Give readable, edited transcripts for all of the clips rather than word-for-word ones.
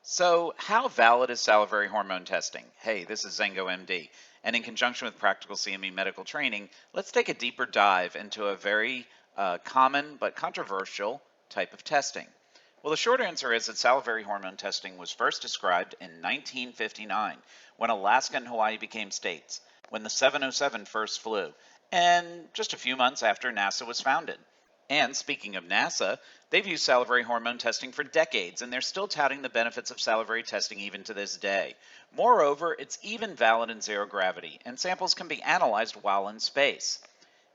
So, how valid is salivary hormone testing? Hey, this is ZengoMD, and in conjunction with PracticalCME medical training, let's take a deeper dive into a very common but controversial type of testing. Well, the short answer is that salivary hormone testing was first described in 1959 when Alaska and Hawaii became states, when the 707 first flew, and just a few months after NASA was founded. And speaking of NASA, they've used salivary hormone testing for decades, and they're still touting the benefits of salivary testing even to this day. Moreover, it's even valid in zero gravity, and samples can be analyzed while in space.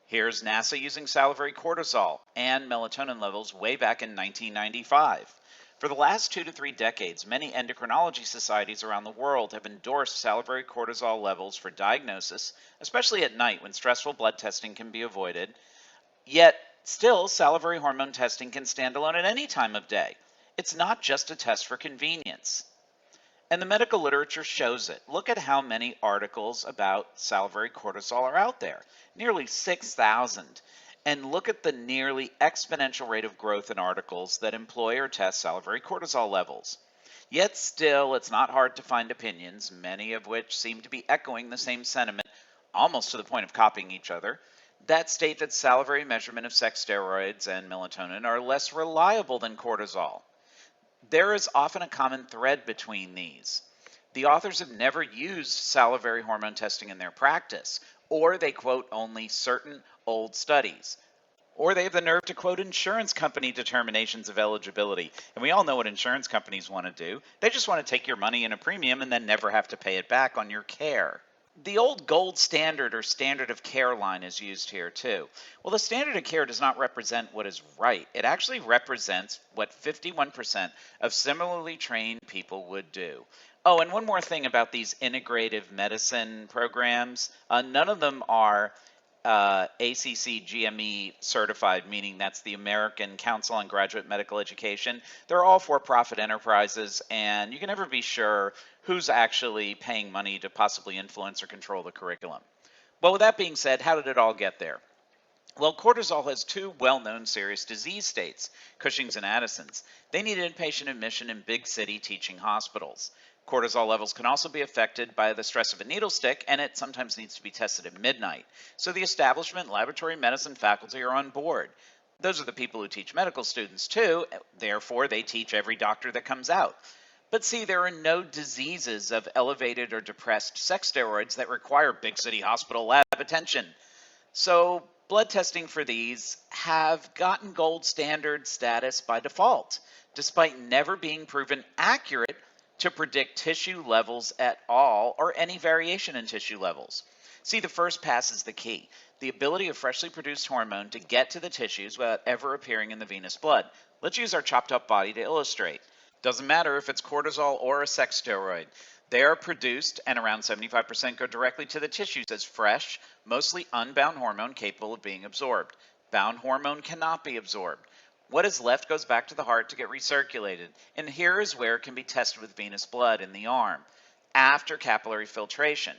Here's NASA using salivary cortisol and melatonin levels way back in 1995. For the last 2 to 3 decades, many endocrinology societies around the world have endorsed salivary cortisol levels for diagnosis, especially at night when stressful blood testing can be avoided. Yet, still, salivary hormone testing can stand alone at any time of day. It's not just a test for convenience. And the medical literature shows it. Look at how many articles about salivary cortisol are out there. Nearly 6,000. And look at the nearly exponential rate of growth in articles that employ or test salivary cortisol levels. Yet still, it's not hard to find opinions, many of which seem to be echoing the same sentiment, almost to the point of copying each other, that state that salivary measurement of sex steroids and melatonin are less reliable than cortisol. There is often a common thread between these. The authors have never used salivary hormone testing in their practice, or they quote only certain old studies, or they have the nerve to quote insurance company determinations of eligibility. And we all know what insurance companies want to do. They just want to take your money in a premium and then never have to pay it back on your care. The old gold standard or standard of care line is used here too. Well, the standard of care does not represent what is right. It actually represents what 51% of similarly trained people would do. Oh, and one more thing about these integrative medicine programs. None of them are ACC-GME certified, meaning that's the American Council on Graduate Medical Education. They're all for-profit enterprises, and you can never be sure who's actually paying money to possibly influence or control the curriculum. Well, with that being said, how did it all get there? Well, cortisol has two well-known serious disease states, Cushing's and Addison's. They need inpatient admission in big city teaching hospitals. Cortisol levels can also be affected by the stress of a needle stick, and it sometimes needs to be tested at midnight. So the establishment laboratory medicine faculty are on board. Those are the people who teach medical students too, therefore they teach every doctor that comes out. But see, there are no diseases of elevated or depressed sex steroids that require big city hospital lab attention. So blood testing for these have gotten gold standard status by default, despite never being proven accurate to predict tissue levels at all or any variation in tissue levels. See, the first pass is the key, the ability of freshly produced hormone to get to the tissues without ever appearing in the venous blood. Let's use our chopped up body to illustrate. Doesn't matter if it's cortisol or a sex steroid. They are produced, and around 75% go directly to the tissues as fresh, mostly unbound hormone capable of being absorbed. Bound hormone cannot be absorbed. What is left goes back to the heart to get recirculated, and here is where it can be tested with venous blood in the arm, after capillary filtration.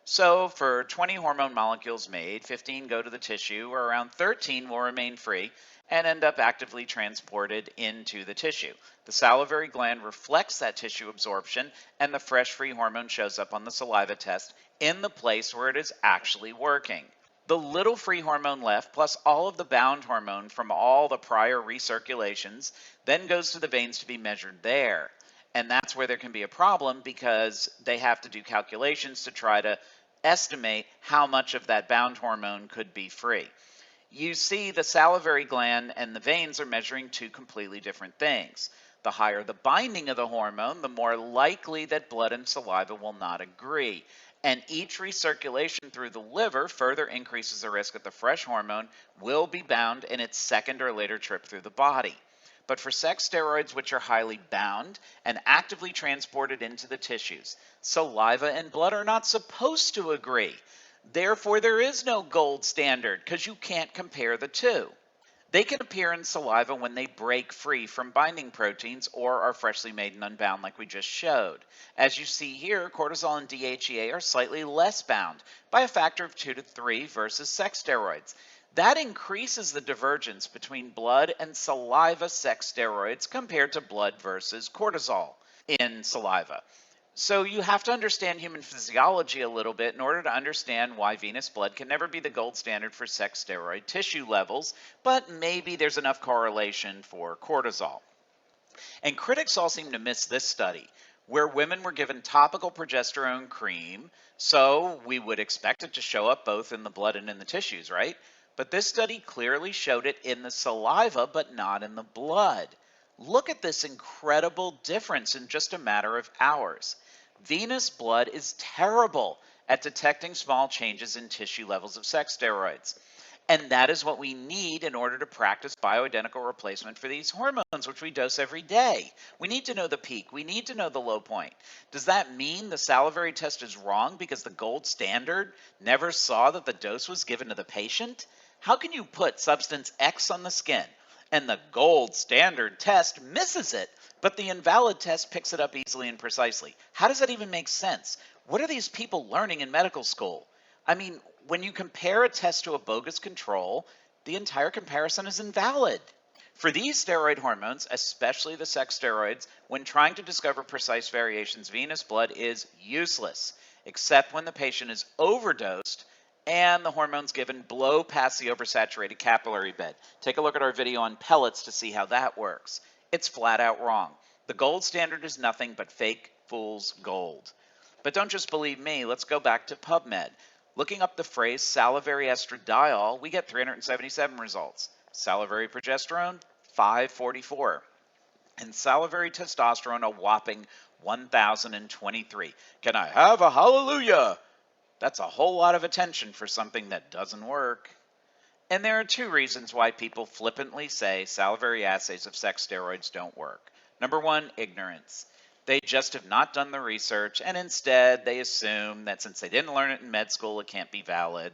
So for 20 hormone molecules made, 15 go to the tissue, or around 13 will remain free and end up actively transported into the tissue. The salivary gland reflects that tissue absorption, and the fresh free hormone shows up on the saliva test in the place where it is actually working. The little free hormone left, plus all of the bound hormone from all the prior recirculations, then goes to the veins to be measured there. And that's where there can be a problem because they have to do calculations to try to estimate how much of that bound hormone could be free. You see, the salivary gland and the veins are measuring two completely different things. The higher the binding of the hormone, the more likely that blood and saliva will not agree. And each recirculation through the liver further increases the risk that the fresh hormone will be bound in its second or later trip through the body. But for sex steroids, which are highly bound and actively transported into the tissues, saliva and blood are not supposed to agree. Therefore, there is no gold standard because you can't compare the two. They can appear in saliva when they break free from binding proteins or are freshly made and unbound like we just showed. As you see here, cortisol and DHEA are slightly less bound by a factor of 2 to 3 versus sex steroids. That increases the divergence between blood and saliva sex steroids compared to blood versus cortisol in saliva. So you have to understand human physiology a little bit in order to understand why venous blood can never be the gold standard for sex steroid tissue levels, but maybe there's enough correlation for cortisol. And critics all seem to miss this study, where women were given topical progesterone cream, so we would expect it to show up both in the blood and in the tissues, right? But this study clearly showed it in the saliva, but not in the blood. Look at this incredible difference in just a matter of hours. Venous blood is terrible at detecting small changes in tissue levels of sex steroids. And that is what we need in order to practice bioidentical replacement for these hormones, which we dose every day. We need to know the peak. We need to know the low point. Does that mean the salivary test is wrong because the gold standard never saw that the dose was given to the patient? How can you put substance X on the skin and the gold standard test misses it, but the invalid test picks it up easily and precisely? How does that even make sense? What are these people learning in medical school? I mean, when you compare a test to a bogus control, the entire comparison is invalid. For these steroid hormones, especially the sex steroids, when trying to discover precise variations, venous blood is useless, except when the patient is overdosed and the hormones given blow past the oversaturated capillary bed. Take a look at our video on pellets to see how that works. It's flat out wrong. The gold standard is nothing but fake fool's gold. But don't just believe me, let's go back to PubMed. Looking up the phrase salivary estradiol, we get 377 results. Salivary progesterone, 544. And salivary testosterone, a whopping 1,023. Can I have a hallelujah? That's a whole lot of attention for something that doesn't work. And there are two reasons why people flippantly say salivary assays of sex steroids don't work. Number one, ignorance. They just have not done the research, and instead they assume that since they didn't learn it in med school, it can't be valid.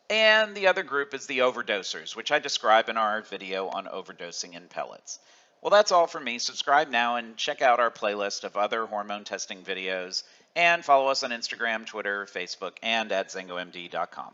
And the other group is the overdosers, which I describe in our video on overdosing in pellets. Well, that's all from me. Subscribe now and check out our playlist of other hormone testing videos, and follow us on Instagram, Twitter, Facebook, and at ZengoMD.com.